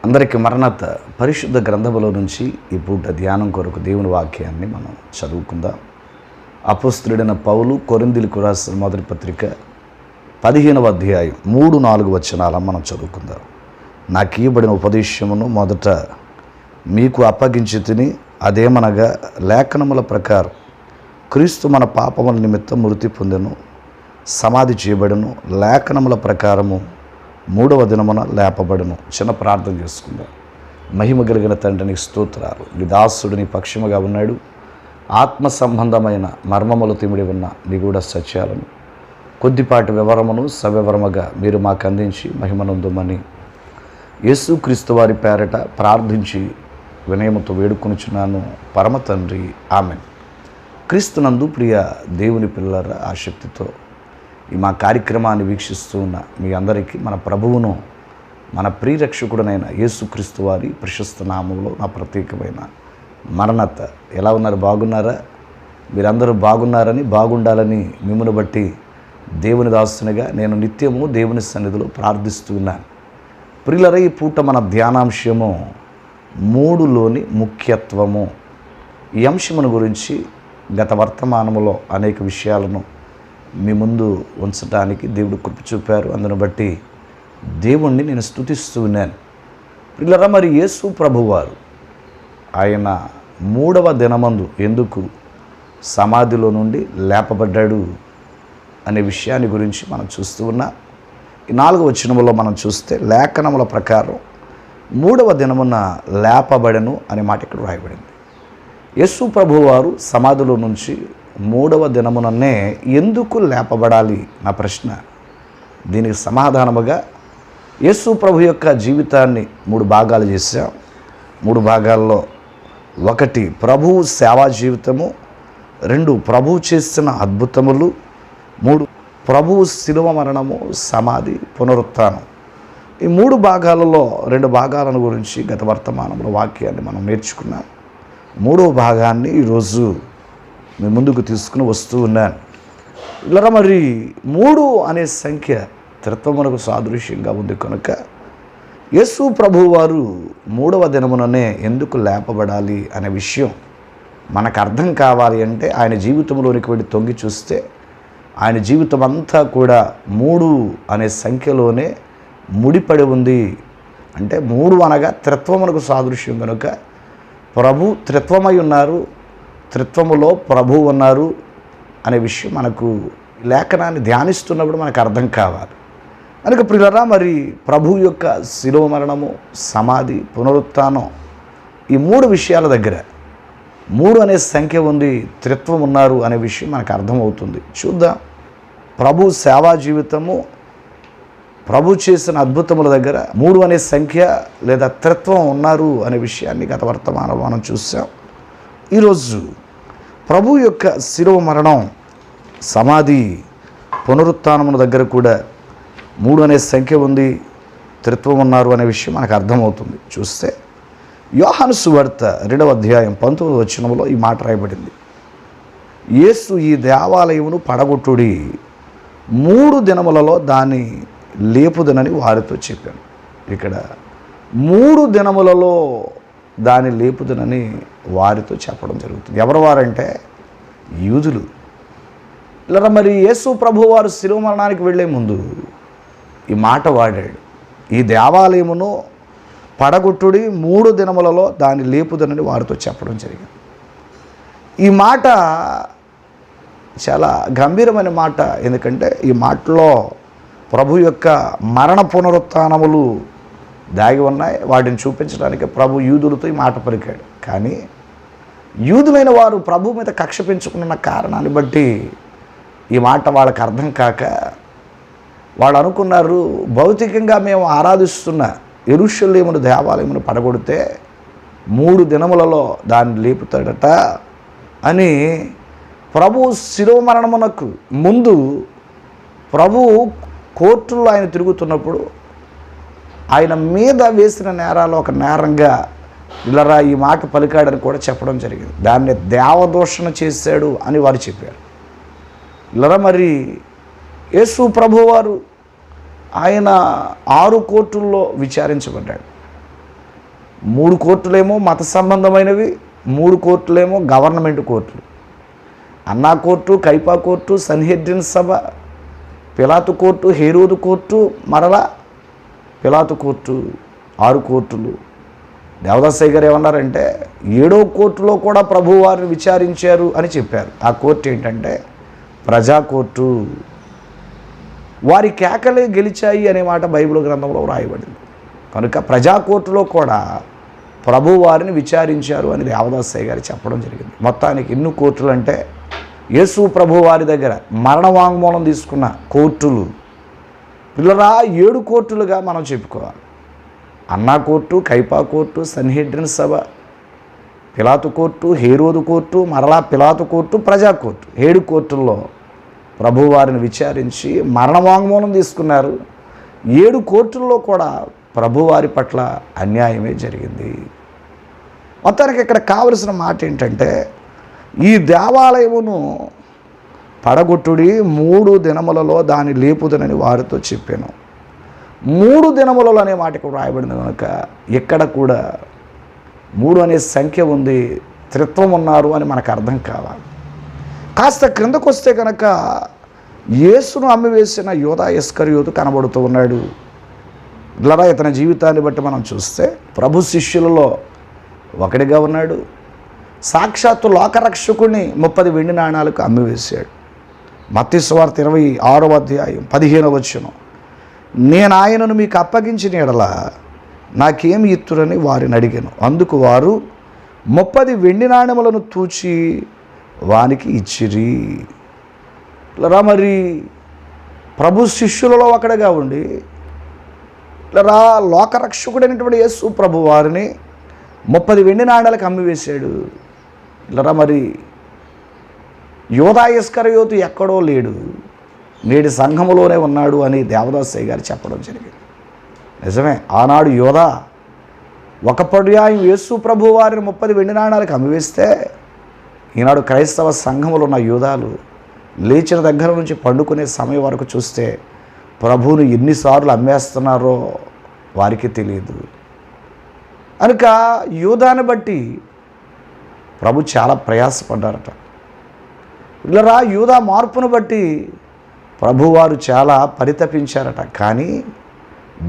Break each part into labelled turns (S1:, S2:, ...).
S1: అందరికీ మరణత పరిశుద్ధ గ్రంథములో నుంచి ఈ పూట ధ్యానం కొరకు దేవుని వాక్యాన్ని మనం చదువుకుందాం. అపోస్తలుడైన పౌలు కొరింథీయులకు రాసిన మొదటి పత్రిక 15వ అధ్యాయం 3-4 వచనాలను మనం చదువుకుందాం. నాకు ఇవ్వబడిన ఉపదేశమును మొదట మీకు అప్పగించి తిని, అదేమనగా లేఖనముల ప్రకారం క్రీస్తు మన పాపముల నిమిత్తం మృతి పొందెను, సమాధి చేయబడెను, లేఖనముల ప్రకారము 3వ దినమున లేపబడును. చిన్న ప్రార్థన చేసుకుందాం. మహిమ కలిగిన తండ్రి నీకు స్తోత్రాలు. నీ దాసుడు నీ పక్షముగా ఉన్నాడు. ఆత్మ సంబంధమైన మర్మములు తిమిడి ఉన్న నిగూఢ సత్యాలను కొద్దిపాటి వివరమును సవివరముగా మీరు మాకు అందించి మహిమనందుమని యేసుక్రీస్తు వారి పేరట ప్రార్థించి వినయముతో వేడుకొనుచున్నాను పరమ తండ్రి, ఆమెన్. క్రీస్తునందు ప్రియ దేవుని పిల్లల ఆసక్తితో ఈ మా కార్యక్రమాన్ని వీక్షిస్తూ ఉన్న మీ అందరికీ మన ప్రభువును మన ప్రియరక్షకుడనైన యేసుక్రీస్తు వారి ప్రశస్త నామంలో నా ప్రత్యేకమైన మరణత. ఎలా ఉన్నారు? బాగున్నారా? మీరందరూ బాగున్నారని, బాగుండాలని మిమ్మల్ని బట్టి దేవుని దాసునిగా నేను నిత్యము దేవుని సన్నిధిలో ప్రార్థిస్తూ ఉన్నాను. ప్రియులరా, ఈ పూట మన ధ్యానాంశము 3లోని ముఖ్యత్వము. ఈ అంశమును గురించి గత వర్తమానములో అనేక విషయాలను మీ ముందు ఉంచడానికి దేవుడు కృప చూపారు. అందును బట్టి దేవుణ్ణి నేను స్తుతిస్తూ ఉన్నాను. ప్రియులరా, మరి యేసు ప్రభువారు ఆయన 3వ దినమందు ఎందుకు సమాధిలో నుండి లేపబడ్డాడు అనే విషయాన్ని గురించి మనం చూస్తూ ఉన్నాం. ఈ 4వ వచనములో మనం చూస్తే లేఖనముల ప్రకారం 3వ దినమున లేపబడెను అనే మాట ఇక్కడ రాయబడింది. యేసు ప్రభువారు సమాధిలో నుంచి 3వ దినముననే ఎందుకు లేపబడాలి నా ప్రశ్న. దీనికి సమాధానముగా యేసు ప్రభు యొక్క జీవితాన్ని 3 భాగాలు చేశాం. 3 భాగాల్లో 1 ప్రభువు సేవా జీవితము, 2 ప్రభువు చేసిన అద్భుతములు, 3 ప్రభువు శిలువ మరణము, సమాధి, పునరుత్థానం. ఈ 3 భాగాలలో 2 భాగాలను గురించి గత వర్తమానంలో వాక్యాన్ని మనం నేర్చుకున్నాం. 3వ భాగాన్ని ఈరోజు మీ ముందుకు తీసుకుని వస్తూ ఉన్నాను. ఇలా మరి 3 అనే సంఖ్య త్రిత్వమునకు సాదృశ్యంగా ఉంది కనుక యేసు ప్రభువు వారు 3వ దినముననే ఎందుకు లేపబడాలి అనే విషయం మనకు అర్థం కావాలి అంటే ఆయన జీవితంలోనికి వెళ్ళి తొంగి చూస్తే ఆయన జీవితం అంతా కూడా 3 అనే సంఖ్యలోనే ముడిపడి ఉంది. అంటే 3 అనగా త్రిత్వమునకు సాదృశ్యం కనుక ప్రభు త్రిత్వమై ఉన్నారు, త్రిత్వములో ప్రభు ఉన్నారు అనే విషయం మనకు లేఖనాన్ని ధ్యానిస్తున్నప్పుడు మనకు అర్థం కావాలి. కనుక ప్రియులరా, మరి ప్రభు యొక్క శిలువ మరణము, సమాధి, పునరుత్థానం ఈ 3 విషయాల దగ్గర 3 అనే సంఖ్య ఉంది, త్రిత్వం ఉన్నారు అనే విషయం మనకు అర్థమవుతుంది. చూద్దాం. ప్రభు సేవా జీవితము, ప్రభు చేసిన అద్భుతముల దగ్గర 3 అనే సంఖ్య లేదా త్రిత్వం ఉన్నారు అనే విషయాన్ని గత వర్తమానంలో మనం చూసాం. ఈరోజు ప్రభు యొక్క శిలువ మరణం, సమాధి, పునరుత్థానముల దగ్గర కూడా 3 అనే సంఖ్య ఉంది, త్రిత్వం ఉన్నారు అనే విషయం మనకు అర్థమవుతుంది. చూస్తే యోహాను సువార్త 2వ అధ్యాయం 19వ వచనములో ఈ మాట రాయబడింది. యేసు ఈ దేవాలయమును పడగొట్టుడి, 3 దినములలో దాన్ని లేపుదనని వారితో చెప్పాను. ఇక్కడ 3 దినములలో దాన్ని లేపుదనని వారితో చెప్పడం జరుగుతుంది. ఎవరు వారంటే యూదులు. ఇలా మరి యేసు ప్రభు వారు శిలువ మరణానికి వెళ్ళే ముందు ఈ మాట వాడాడు. ఈ దేవాలయమును పడగొట్టుడి, 3 దినములలో దాన్ని లేపుదనని వారితో చెప్పడం జరిగింది. ఈ మాట చాలా గంభీరమైన మాట. ఎందుకంటే ఈ మాటలో ప్రభు యొక్క మరణ పునరుత్థానములు దాగి ఉన్నాయి. వాటిని చూపించడానికి ప్రభు యూదులతో ఈ మాట పలికాడు. కానీ యూదులైన వారు ప్రభు మీద కక్ష పెంచుకున్న కారణాన్ని బట్టి ఈ మాట వాళ్ళకి అర్థం కాక వాళ్ళు అనుకున్నారు, భౌతికంగా మేము ఆరాధిస్తున్న యెరూషలేమును దేవాలయమును పడగొడితే 3 దినములలో దాన్ని లేపుతాడట అని. ప్రభు శిలువ మరణమునకు ముందు ప్రభు కోర్టులో ఆయన తిరుగుతున్నప్పుడు ఆయన మీద వేసిన నేరాలు ఒక నేరంగా ఇలారా ఈ మాట పలికాడని కూడా చెప్పడం జరిగింది. దాన్ని దేవదూషణ చేశాడు అని వారు చెప్పారు. ఇలారా మరి యేసు ప్రభువారు ఆయన 6 కోర్టుల్లో విచారించబడ్డాడు. 3 కోర్టులేమో మత సంబంధమైనవి, 3 కోర్టులేమో గవర్నమెంట్ కోర్టులు. అన్నా కోర్టు, కైపా కోర్టు, సన్హెద్రిన్ సభ, పిలాతు కోర్టు, హేరోదు కోర్టు, మరలా పిలాతు కోర్టు. 6 కోర్టులు. దేవదాసయ్య గారు ఏమన్నారంటే 7వ కోర్టులో కూడా ప్రభువారిని విచారించారు అని చెప్పారు. ఆ కోర్టు ఏంటంటే ప్రజా కోర్టు. వారి కేకలే గెలిచాయి అనే మాట బైబిల్ గ్రంథంలో వ్రాయబడింది. కనుక ప్రజా కోర్టులో కూడా ప్రభువారిని విచారించారు అని దేవదాసయ్య గారు చెప్పడం జరిగింది. మొత్తానికి ఎన్ని కోర్టులు అంటే యేసు ప్రభువారి దగ్గర మరణ వాంగ్మూలం తీసుకున్న కోర్టులు పిల్లరా 7 కోర్టులుగా మనం చెప్పుకోవాలి. అన్నా కోర్టు, కైపా కోర్టు, సన్హెద్రిన్ సభ, పిలాతు కోర్టు, హేరోదు కోర్టు, మరలా పిలాతు కోర్టు, ప్రజా కోర్టు. 7 కోర్టుల్లో ప్రభువారిని విచారించి మరణ వాంగ్మూలం తీసుకున్నారు. 7 కోర్టుల్లో కూడా ప్రభువారి పట్ల అన్యాయమే జరిగింది. మొత్తానికి ఇక్కడ కావలసిన మాట ఏంటంటే ఈ దేవాలయమును పడగొట్టుడి, 3 దినములలో దాన్ని లేపుదనని వారితో చెప్పాను. 3 దినములలో అనే మాటకు రాయబడింది కనుక ఇక్కడ కూడా 3 అనే సంఖ్య ఉంది, త్రిత్వం ఉన్నారు అని మనకు అర్థం కావాలి. కాస్త క్రిందకు వస్తే కనుక యేసును అమ్మివేసిన యోధా ఇస్కరియోతు కనబడుతూ ఉన్నాడు. ఇలా ఇతని జీవితాన్ని బట్టి మనం చూస్తే ప్రభు శిష్యులలో ఒకటిగా ఉన్నాడు. సాక్షాత్తు లోకరక్షకుడిని 30 వెండి నాణాలకు అమ్మివేశాడు. మత్తయి సువార్త 26వ అధ్యాయం 15వ వచనం, నేను ఆయనను మీకు అప్పగించిన ఎడల నాకేమి ఇత్తురని వారిని అడిగాను. అందుకు వారు 30 వెండి నాణెములను తూచి వానికి ఇచ్చిరి. ఇలా మరి ప్రభు శిష్యులలో ఒకటిగా ఉండి ఇలా లోకరక్షకుడైనటువంటి యేసు ప్రభు వారిని 30 వెండి నాణాలకు అమ్మివేశాడు. ఇలా మరి యోధా ఇస్కరియోతు ఎక్కడో లేడు, నేటి సంఘములోనే ఉన్నాడు అని దేవదాసయ్య గారు చెప్పడం జరిగింది. నిజమే, ఆనాడు యోధా ఒక పర్యాయం యేసు ప్రభు వారిని 30 వెండి నాణాలకు అమ్మివేస్తే ఈనాడు క్రైస్తవ సంఘములో ఉన్న యోధాలు లేచిన దగ్గర నుంచి పండుకునే సమయం వరకు చూస్తే ప్రభువును ఎన్నిసార్లు అమ్మేస్తున్నారో వారికి తెలియదు. కనుక యోధాన్ని బట్టి ప్రభు చాలా ప్రయాసపడ్డారట. ఇలా యూదా మార్పును బట్టి ప్రభువారు చాలా పరితపించారట. కానీ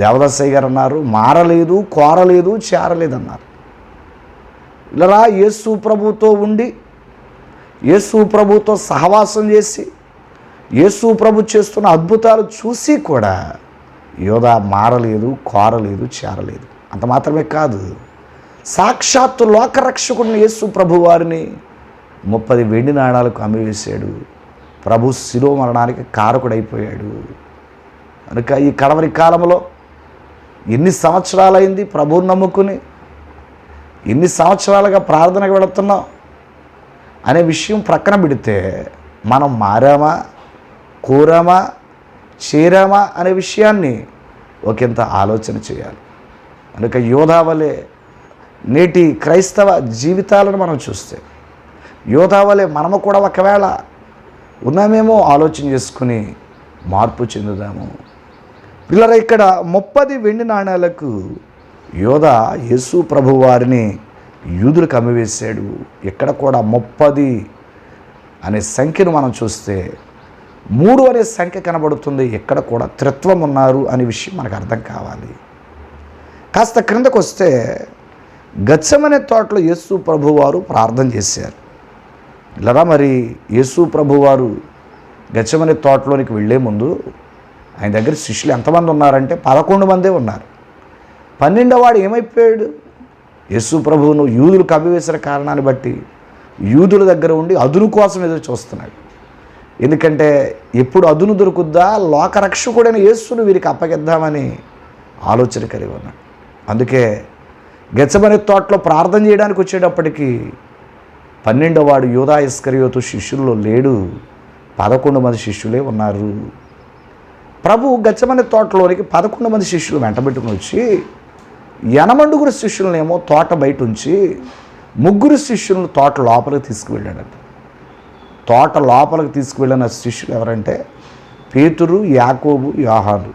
S1: దేవదాసయ్య గారు అన్నారు మారలేదు, కోరలేదు, చేరలేదన్నారు. ఇలా యేసు ప్రభుతో ఉండి యేసు ప్రభుతో సహవాసం చేసి యేసు ప్రభు చేస్తున్న అద్భుతాలు చూసి కూడా యోధా మారలేదు, కోరలేదు, చేరలేదు. అంత మాత్రమే కాదు, సాక్షాత్తు లోకరక్షకుడిని యేసు ప్రభు వారిని 30 వెండి నాణాలకు అమ్మివేశాడు. ప్రభు శిలువ మరణానికి కారకుడైపోయాడు. కనుక ఈ కడవరి కాలంలో ఎన్ని సంవత్సరాలైంది ప్రభువుని నమ్ముకుని, ఎన్ని సంవత్సరాలుగా ప్రార్థనకు వెళుతున్నాం అనే విషయం ప్రక్కన పెడితే మనం మారామా, కోరామా, చేరామా అనే విషయాన్ని ఒకంత ఆలోచన చేయాలి. కనుక యోధా వలె నేటి క్రైస్తవ జీవితాలను మనం చూస్తే యోధా వలె మనము కూడా ఒకవేళ ఉన్నామేమో ఆలోచన చేసుకుని మార్పు చెందుదాము. పిల్లల ఇక్కడ 30 వెండి నాణాలకు యోధా యేసు ప్రభు వారిని యూదులకు అమ్మివేశాడు. ఇక్కడ కూడా 30 అనే సంఖ్యను మనం చూస్తే 3 అనే సంఖ్య కనబడుతుంది. ఎక్కడ కూడా త్రిత్వం ఉన్నారు అనే విషయం మనకు అర్థం కావాలి. కాస్త క్రిందకు వస్తే గెత్సెమనే తోటలో యేసు ప్రభువారు ప్రార్థన చేశారు. ఇలా మరి యేసు ప్రభువారు గెత్సెమనే తోటలోనికి వెళ్ళే ముందు ఆయన దగ్గర శిష్యులు ఎంతమంది ఉన్నారంటే 11 మందే ఉన్నారు. 12వ వాడు ఏమైపోయాడు? యేసు ప్రభువును యూదులు కమ్మివేసిన కారణాన్ని బట్టి యూదుల దగ్గర ఉండి అదును కోసం ఎదురు చూస్తున్నాడు. ఎందుకంటే ఎప్పుడు అదును దొరుకుద్దా, లోకరక్షకుడైన యేసును వీరికి అప్పగిద్దామని ఆలోచన కలిగి ఉన్నాడు. అందుకే గెత్సెమనే తోటలో ప్రార్థన చేయడానికి వచ్చేటప్పటికి 12వ వాడు యోధా ఇస్కరియోతు శిష్యుల్లో లేడు, 11 మంది శిష్యులే ఉన్నారు. ప్రభు గెత్సెమనే తోటలోనికి 11 మంది శిష్యులు వెంటబెట్టుకుని వచ్చి 8 శిష్యులనేమో తోట బయట ఉంచి 3 శిష్యులను తోట లోపలికి తీసుకువెళ్ళాడట. తోట లోపలికి తీసుకువెళ్ళిన శిష్యులు ఎవరంటే పేతురు, యాకోబు, యోహాను.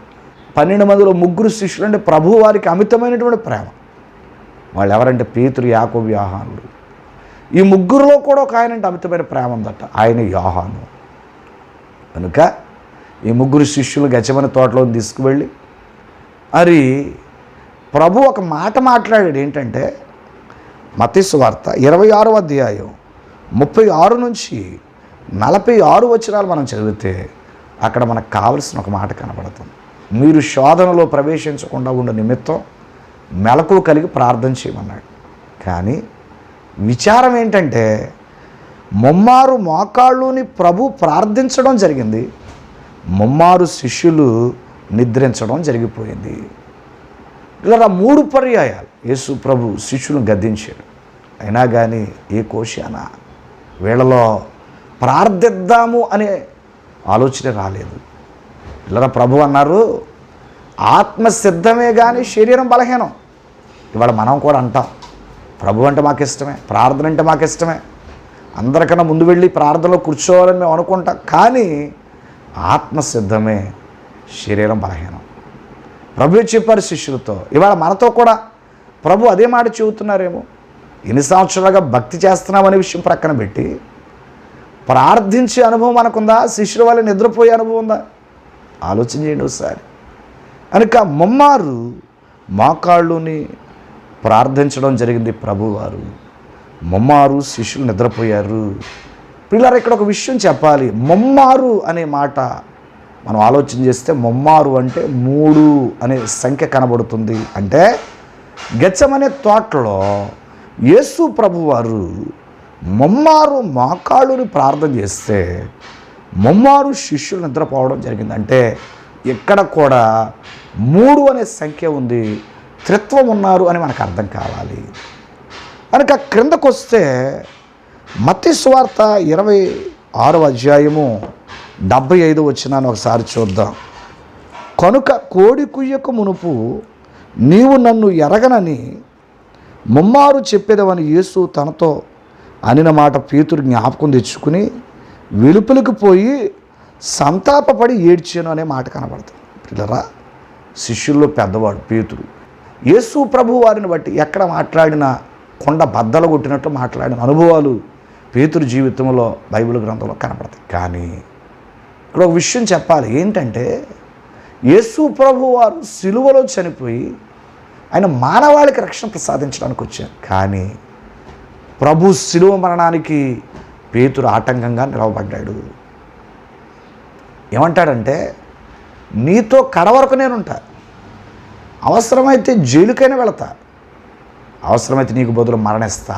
S1: 12 మందిలో 3 శిష్యులు అంటే ప్రభు వారికి అమితమైనటువంటి ప్రేమ. వాళ్ళు ఎవరంటే పేతురు, యాకోబు, యోహానులు. ఈ ముగ్గురులో కూడా ఒక ఆయన అంటే అమితమైన ప్రేమ ఉందట, ఆయన యోహాను. కనుక ఈ ముగ్గురు శిష్యులు గెత్సేమనే తోటలో తీసుకువెళ్ళి మరి ప్రభు ఒక మాట మాట్లాడాడు. ఏంటంటే మత్తయి సువార్త 26వ అధ్యాయం 36 నుంచి 46 వచనాలు మనం చదివితే అక్కడ మనకు కావలసిన ఒక మాట కనబడుతుంది. మీరు శోధనలో ప్రవేశించకుండా ఉండే నిమిత్తం మెలకువ కలిగి ప్రార్థన చేయమన్నాడు. కానీ విచారం ఏంటంటే ముమ్మారు మోకాళ్ళుని ప్రభు ప్రార్థించడం జరిగింది, ముమ్మారు శిష్యులు నిద్రించడం జరిగిపోయింది. ఇలా 3 పర్యాయాలు యేసు ప్రభు శిష్యులను గద్దించాడు. అయినా కానీ ఏ కోశాన వీళ్ళలో ప్రార్థిద్దాము అనే ఆలోచన రాలేదు. ఇలా ప్రభు అన్నారు, ఆత్మ సిద్ధమే కానీ శరీరం బలహీనం. ఇవాళ మనం కూడా అంటాం, ప్రభు అంటే మాకు ఇష్టమే, ప్రార్థన అంటే మాకు ఇష్టమే, అందరికన్నా ముందు వెళ్ళి ప్రార్థనలో కూర్చోవాలని మేము అనుకుంటాం. కానీ ఆత్మ సిద్ధమే, శరీరం బలహీనం. ప్రభు చెప్పారు శిష్యులతో. ఇవాళ మనతో కూడా ప్రభు అదే మాట చెబుతున్నారేమో. ఎన్ని సంవత్సరాలుగా భక్తి చేస్తున్నామనే విషయం ప్రక్కన పెట్టి ప్రార్థించే అనుభవం మనకుందా? శిష్యుల వల్ల నిద్రపోయే అనుభవం ఉందా? ఆలోచన చేయండి ఒకసారి. కనుక ముమ్మారు మోకాళ్ళుని ప్రార్థించడం జరిగింది ప్రభువారు, ముమ్మారు శిష్యులు నిద్రపోయారు. పిల్లలు ఇక్కడ ఒక విషయం చెప్పాలి. ముమ్మారు అనే మాట మనం ఆలోచన చేస్తే ముమ్మారు అంటే 3 అనే సంఖ్య కనబడుతుంది. అంటే గెత్సేమనే తోటలో యేసు ప్రభువారు ముమ్మారు మోకాళ్ళుని ప్రార్థన చేస్తే ముమ్మారు శిష్యులు నిద్రపోవడం జరిగింది. అంటే ఇక్కడ కూడా 3 అనే సంఖ్య ఉంది, త్రిత్వం ఉన్నారు అని మనకు అర్థం కావాలి. కనుక క్రిందకు వస్తే మత్తయి సువార్త 26వ అధ్యాయము 75 వచనాన్ని ఒకసారి చూద్దాం. కనుక కోడి కుయ్యక మునుపు నీవు నన్ను ఎరగనని ముమ్మారు చెప్పేదవని యేసు తనతో అనిన మాట పేతురు జ్ఞాపకం తెచ్చుకుని వెలుపలికి పోయి సంతాపపడి ఏడ్చాను అనే మాట కనబడుతుంది. పిల్లరా, శిష్యుల్లో పెద్దవాడు పేతురు. యేసు ప్రభు వారిని బట్టి ఎక్కడ మాట్లాడినా కొండ బద్దలు కొట్టినట్టు మాట్లాడిన అనుభవాలు పేతురు జీవితంలో బైబిల్ గ్రంథంలో కనబడతాయి. కానీ ఇక్కడ ఒక విషయం చెప్పాలి. ఏంటంటే యేసు ప్రభు వారు సిలువలో చనిపోయి ఆయన మానవాళికి రక్షణ ప్రసాదించడానికి వచ్చారు. కానీ ప్రభు సిలువ మరణానికి పేతురు ఆటంకంగా నిలవబడ్డాడు. ఏమంటాడంటే, నీతో కడవరకు నేనుంటా, అవసరమైతే జైలుకైనా వెళతా, అవసరమైతే నీకు బదులు మరణిస్తా,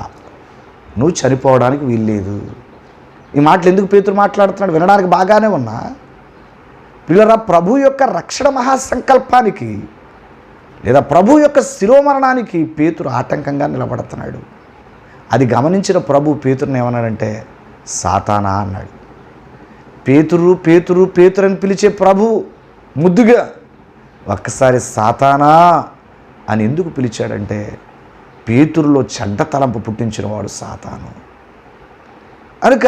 S1: నువ్వు చనిపోవడానికి వీల్లేదు. ఈ మాటలు ఎందుకు పేతురు మాట్లాడుతున్నాడు? వినడానికి బాగానే ఉన్నా పిల్లరా, ప్రభు యొక్క రక్షణ మహాసంకల్పానికి లేదా ప్రభు యొక్క శిలువ మరణానికి పేతురు ఆటంకంగా నిలబడుతున్నాడు. అది గమనించిన ప్రభు పేతురుని ఏమన్నాడంటే, సాతానా అన్నాడు. పేతురు పేతురు పేతురు అని పిలిచే ప్రభు ముద్దుగా ఒక్కసారి సాతానా అని ఎందుకు పిలిచాడంటే, పేతురులో చెడ్డ తలంపు పుట్టించిన వాడు సాతాను. కనుక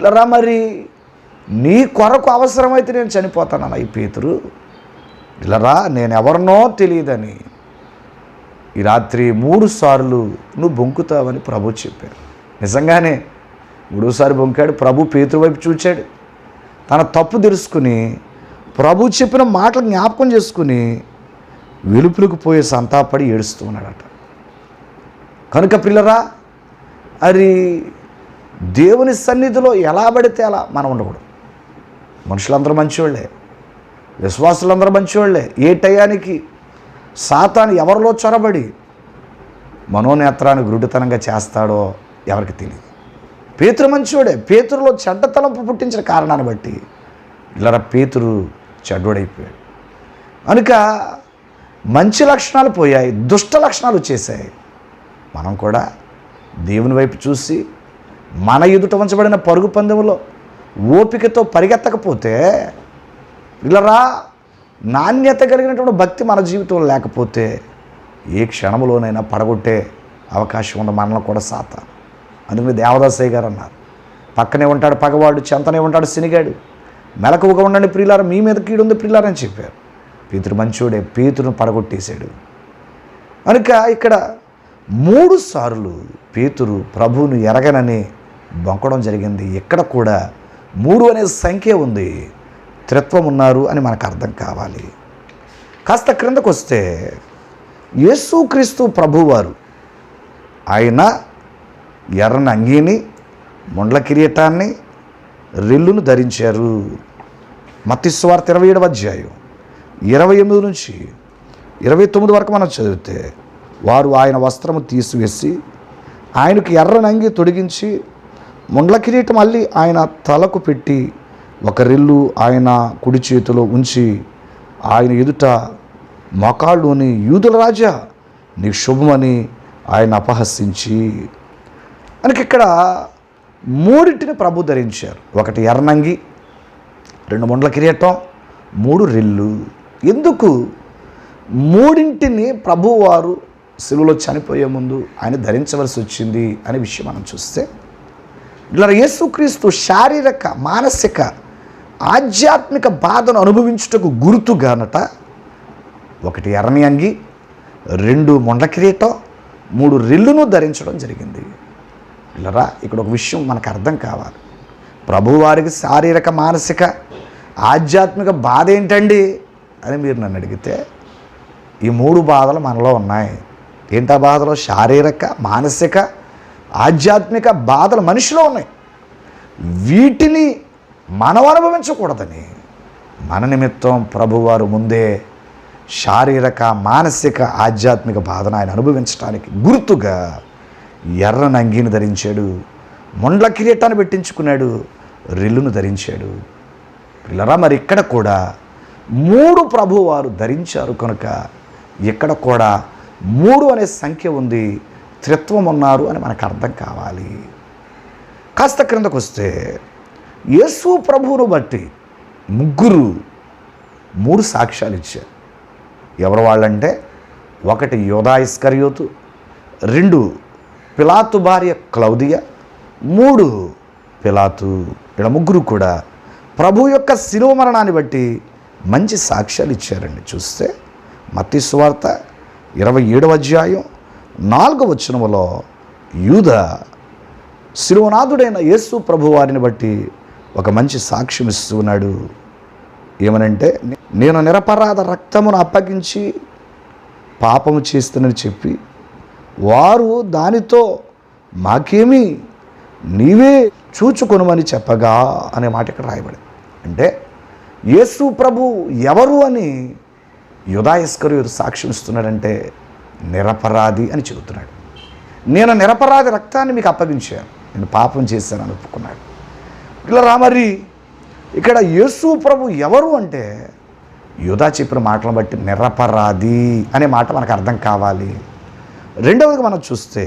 S1: ఇలా మరి నీ కొరకు అవసరమైతే నేను చనిపోతానన్న ఈ పేతురు, ఇలా నేను ఎవరినో తెలియదని ఈ రాత్రి 3 సార్లు నువ్వు బొంకుతావని ప్రభు చెప్పారు. నిజంగానే 3సారి బొంకాడు. ప్రభు పేతురు వైపు చూచాడు, తన తప్పు తెలుసుకుని ప్రభు చెప్పిన మాటలు జ్ఞాపకం చేసుకుని వెలుపులకు పోయే సంతాపడి ఏడుస్తూ ఉన్నాడట. కనుక పిల్లరా, అది దేవుని సన్నిధిలో ఎలా పడితే అలా మనం ఉండకూడదు. మనుషులందరూ మంచివాళ్ళే, విశ్వాసులందరూ మంచివాళ్ళే. ఏ టయానికి సాతాను ఎవరిలో చొరబడి మనోనేత్రాన్ని గురుడితనంగా చేస్తాడో ఎవరికి తెలియదు. పేతురు మంచివాడే. పేతురులో చెడ్డ తలంపు పుట్టించిన కారణాన్ని బట్టి ఇలా పేతురు చెడ్డోడైపోయాడు. కనుక మంచి లక్షణాలు పోయాయి, దుష్ట లక్షణాలు వచ్చేసాయి. మనం కూడా దేవుని వైపు చూసి మన ఎదుట ఉంచబడిన పరుగు పందెంలో ఓపికతో పరిగెత్తకపోతే, ఇలా నాణ్యత కలిగినటువంటి భక్తి మన జీవితంలో లేకపోతే ఏ క్షణంలోనైనా పడగొట్టే అవకాశం ఉన్న మనల్ని కూడా సాతాను. అందుకని దేవదాసయ్య గారు అన్నారు, పక్కనే ఉంటాడు పగవాడు, చెంతనే ఉంటాడు శనిగాడు, మెలకువగా ఉండండి ప్రియులారా, మీ మీద కీడుంది ప్రియులారా అని చెప్పారు. పేతురు మంచోడే, పేతురును పడగొట్టేశాడు. కనుక ఇక్కడ 3 సార్లు పేతురు ప్రభువును ఎరగనని బొంకడం జరిగింది. ఇక్కడ కూడా 3 అనే సంఖ్య ఉంది. త్రిత్వం ఉన్నారు అని మనకు అర్థం కావాలి. కాస్త క్రిందకు వస్తే యేసుక్రీస్తు ప్రభువారు ఆయన ఎర్రని అంగీని, ముండ్ల కిరీటాన్ని, రెల్లును ధరించారు. మత్తయి సువార్త 27వ అధ్యాయం 28 నుంచి 29 వరకు మనం చదివితే, వారు ఆయన వస్త్రము తీసివేసి ఆయనకు ఎర్రని అంగి తొడిగించి ముండ్ల కిరీటం అల్లి ఆయన తలకు పెట్టి ఒక రెల్లు ఆయన కుడి చేతిలో ఉంచి ఆయన ఎదుట మోకాళ్ళుని, యూదుల రాజా నీకు శుభమని ఆయన అపహసించి. మనకి ఇక్కడ 3 ప్రభు ధరించారు. 1 ఎర్రనంగి, 2 ముండ్ల కిరీటం, 3 రెల్లు. ఎందుకు 3 ప్రభువారు శిలువలో చనిపోయే ముందు ఆయన ధరించవలసి వచ్చింది అనే విషయం మనం చూస్తే, ఇలా యేసుక్రీస్తు శారీరక, మానసిక, ఆధ్యాత్మిక బాధను అనుభవించుటకు గుర్తుగానట 1 ఎర్రని అంగి, 2 ముండ్ల కిరీటం, 3 రెల్లును ధరించడం జరిగింది. ఇలా ఇక్కడ ఒక విషయం మనకు అర్థం కావాలి. ప్రభువారికి శారీరక, మానసిక, ఆధ్యాత్మిక బాధ ఏంటండి అని మీరు నన్ను అడిగితే, ఈ 3 బాధలు మనలో ఉన్నాయి. ఏంటా బాధలు? శారీరక, మానసిక, ఆధ్యాత్మిక బాధలు మనిషిలో ఉన్నాయి. వీటిని మనం అనుభవించకూడదని మన నిమిత్తం ప్రభువారు ముందే శారీరక, మానసిక, ఆధ్యాత్మిక బాధను ఆయన అనుభవించడానికి గుర్తుగా ఎర్రని అంగీని ధరించాడు, ముండ్ల కిరీటాన్ని పెట్టించుకున్నాడు, రెల్లును ధరించాడు. పిల్లరా, మరి ఇక్కడ కూడా 3 ప్రభువారు ధరించారు కనుక ఇక్కడ కూడా 3 అనే సంఖ్య ఉంది. త్రిత్వం ఉన్నారు అని మనకు అర్థం కావాలి. కాస్త క్రిందకు వస్తే యేసు ప్రభువును బట్టి 3 సాక్ష్యాలు ఇచ్చారు. ఎవరు వాళ్ళంటే, 1 యోధా ఇస్కరియోతు, 2 పిలాతు భార్య క్లౌదియ, 3 పిలాతు. ఇలా 3 కూడా ప్రభు యొక్క శిలువ మరణాన్ని బట్టి మంచి సాక్ష్యాలు ఇచ్చారండి. చూస్తే మత్తయి సువార్త 27వ అధ్యాయం 4వ వచనములో యూదా శిలువనాథుడైన యేసు ప్రభు వారిని బట్టి ఒక మంచి సాక్ష్యం ఇస్తూ ఉన్నాడు. ఏమనంటే, నేను నిరపరాధ రక్తమును అప్పగించి పాపము చేస్తానని చెప్పి వారు దానితో మాకేమీ నీవే చూచుకొనుమని చెప్పగా అనే మాట ఇక్కడ రాయబడింది. అంటే యేసు ప్రభు ఎవరు అని యూదా ఇస్కరియోతు సాక్ష్యం ఇస్తున్నాడంటే నిరపరాధి అని చెబుతున్నాడు. నేను నిరపరాధి రక్తాన్ని మీకు అప్పగించాను, నేను పాపం చేశాను అని ఒప్పుకున్నాడు. ఇలా మరి ఇక్కడ యేసు ప్రభు ఎవరు అంటే యూదా చెప్పిన మాటలను బట్టి నిరపరాధి అనే మాట మనకు అర్థం కావాలి. రెండవదిగా మనం చూస్తే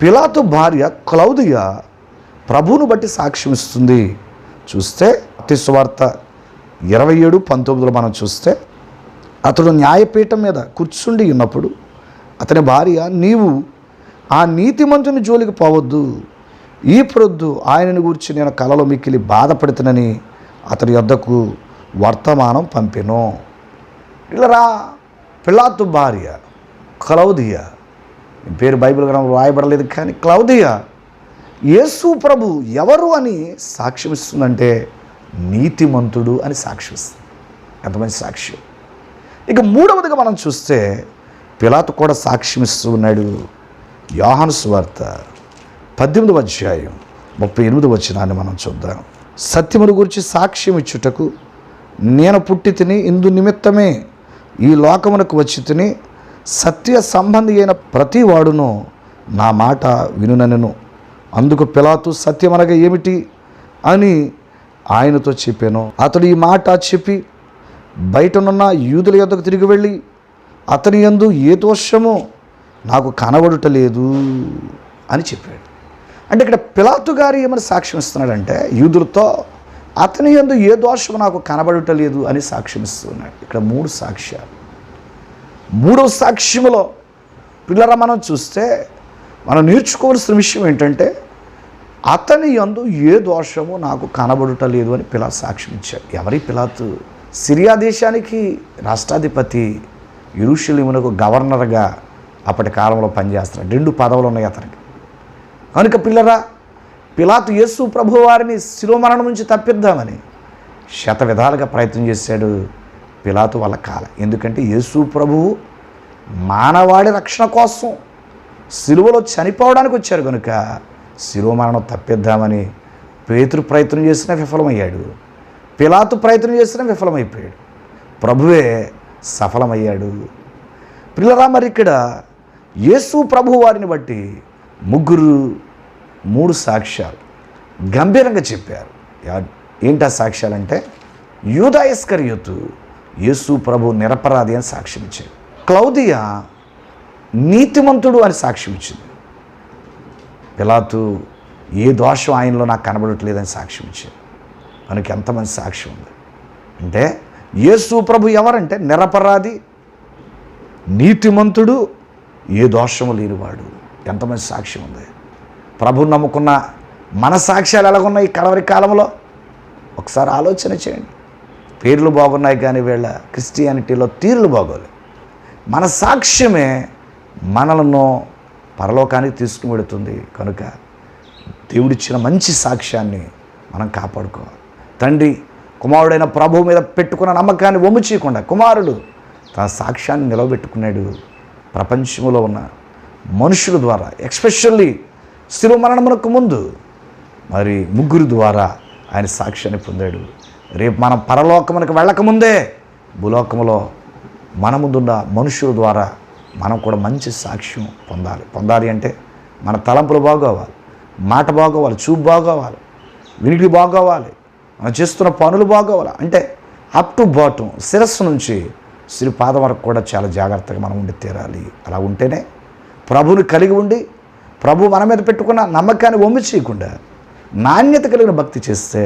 S1: పిలాతు భార్య క్లౌదియ ప్రభువును బట్టి సాక్ష్యం ఇస్తుంది. చూస్తే మత్తయి సువార్త 27:19 మనం చూస్తే, అతడు న్యాయపీఠం మీద కూర్చుండి ఉన్నప్పుడు అతని భార్య, నీవు ఆ నీతిమంతుని జోలికి పోవద్దు, ఈ ప్రొద్దు ఆయనను గురించి నేను కలలో మిక్కిలి బాధపడుతునని అతని యొద్దకు వర్తమానం పంపెను. ఇలా పిలాతు భార్య క్లౌదియ, పేరు బైబిల్ గ్రంథంలో రాయబడలేదు కానీ క్లౌదియ యేసు ప్రభు ఎవరు అని సాక్ష్యం ఇస్తుందంటే నీతిమంతుడు అని సాక్ష్యం ఇస్తుంది. ఎంతమంది సాక్ష్యం. ఇక 3వదిగా మనం చూస్తే పిలాతు కూడా సాక్ష్యం ఇస్తూ ఉన్నాడు. యోహాను సువార్త 18వ అధ్యాయం 38వ వచనాన్ని మనం చూద్దాం. సత్యమును గురించి సాక్ష్యం ఇచ్చుటకు నేను పుట్టి తిని, ఇందు నిమిత్తమే ఈ లోకమునకు వచ్చి తిని, సత్య సంబంధి అయిన ప్రతి వాడును నా మాట వినుననెను. అందుకు పిలాతు సత్యమనగా ఏమిటి అని ఆయనతో చెప్పాను. అతడు ఈ మాట చెప్పి బయటనున్న యూదుల యొద్దకు తిరిగి వెళ్ళి, అతని యందు ఏ దోషము నాకు కనబడుటలేదు అని చెప్పాడు. అంటే ఇక్కడ పిలాతు గారు ఏమని సాక్ష్యం ఇస్తున్నాడంటే యూదులతో, అతని యందు ఏ దోషము నాకు కనబడుటలేదు అని సాక్ష్యం ఇస్తున్నాడు. ఇక్కడ 3 సాక్ష్యాలు. 3వ సాక్ష్యములో పిల్లరా మనం చూస్తే మనం నేర్చుకోవాల్సిన విషయం ఏంటంటే, అతని యందు ఏ దోషము నాకు కనబడుటలేదు అని పిలాతు సాక్ష్యం ఇచ్చాడు. ఎవరి పిలాతు? సిరియా దేశానికి రాష్ట్రాధిపతి, యెరూషలేమునకు గవర్నర్గా అప్పటి కాలంలో పనిచేస్తున్నాడు. 2 పదవులు ఉన్నాయి అతనికి. కనుక పిల్లరా, పిలాతు యేసు ప్రభు వారిని శిలువ మరణం నుంచి తప్పిద్దామని శత విధాలుగా ప్రయత్నం చేశాడు. పిలాతు వల్ల కాల. ఎందుకంటే యేసు ప్రభువు మానవాడి రక్షణ కోసం శిలువలో చనిపోవడానికి వచ్చారు కనుక శిలువ మరణం తప్పిద్దామని పేతురు ప్రయత్నం చేసినా విఫలమయ్యాడు. పిలాతు ప్రయత్నం చేసినా విఫలమైపోయాడు. ప్రభువే సఫలమయ్యాడు. పిల్లరా, మరి ఇక్కడ యేసు ప్రభు వారిని బట్టి 3 సాక్ష్యాలు గంభీరంగా చెప్పారు. ఏంటా సాక్ష్యాలంటే, యూదా ఇస్కరియోతు యేసు ప్రభు నిరపరాధి అని సాక్ష్యం ఇచ్చాడు. క్లౌదియా నీతిమంతుడు అని సాక్ష్యం ఇచ్చింది. పిలాతు ఏ దోషం ఆయనలో నాకు కనబడట్లేదని సాక్ష్యం ఇచ్చాడు. మనకి ఎంతమంది సాక్ష్యం ఉంది అంటే, యేసు ప్రభు ఎవరంటే నిరపరాధి, నీతిమంతుడు, ఏ దోషము లేనివాడు. ఎంతమంది సాక్ష్యం ఉంది. ప్రభుని నమ్ముకున్న మన సాక్ష్యాలు ఎలాగున్నాయి ఈ కడవరి కాలంలో ఒకసారి ఆలోచన చేయండి. పేర్లు బాగున్నాయి కానీ వీళ్ళ క్రిస్టియానిటీలో తీరులు బాగోలేదు. మన సాక్ష్యమే మనలను పరలోకానికి తీసుకుని వెళుతుంది. కనుక దేవుడిచ్చిన మంచి సాక్ష్యాన్ని మనం కాపాడుకోవాలి. తండ్రి కుమారుడైన ప్రభువు మీద పెట్టుకున్న నమ్మకాన్ని వమ్ము చేయకుండా కుమారుడు తన సాక్ష్యాన్ని నిలవబెట్టుకున్నాడు. ప్రపంచంలో ఉన్న మనుషుల ద్వారా, ఎస్పెషల్లీ శిలువ మరణమునకు ముందు మరి 3 ద్వారా ఆయన సాక్ష్యాన్ని పొందాడు. రేపు మనం పరలోకమునకు వెళ్ళకముందే భూలోకములో మన ముందున్న మనుషుల ద్వారా మనం కూడా మంచి సాక్ష్యం పొందాలి అంటే మన తలంపులు బాగోవాలి, మాట బాగోవాలి, చూపు బాగోవాలి, వినికిడి బాగోవాలి, మనం చేస్తున్న పనులు బాగోవాలి. అంటే అప్ టు బాటం, శిరస్సు నుంచి పాదం వరకు కూడా చాలా జాగ్రత్తగా మనం ఉండి తీరాలి. అలా ఉంటేనే ప్రభువుని కలిగి ఉండి ప్రభు మన మీద పెట్టుకున్న నమ్మకాన్ని వమ్ము చేయకుండా నాణ్యత కలిగిన భక్తి చేస్తే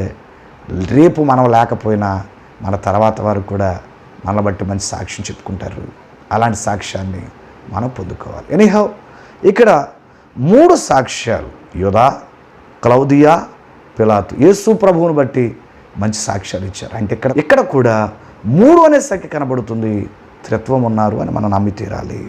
S1: రేపు మనం లేకపోయినా మన తర్వాత వారు కూడా మనల్ని బట్టి మంచి సాక్ష్యం చెప్పుకుంటారు. అలాంటి సాక్ష్యాన్ని మనం పొందుకోవాలి. ఎనీహౌ ఇక్కడ 3 సాక్ష్యాలు, యూదా, క్లౌదియా, పిలాతు యేసు ప్రభువుని బట్టి మంచి సాక్ష్యాలు ఇచ్చారు. అంటే ఇక్కడ కూడా 3 అనే సంఖ్య కనబడుతుంది. త్రిత్వం ఉన్నారు అని మనం నమ్మి తీరాలి.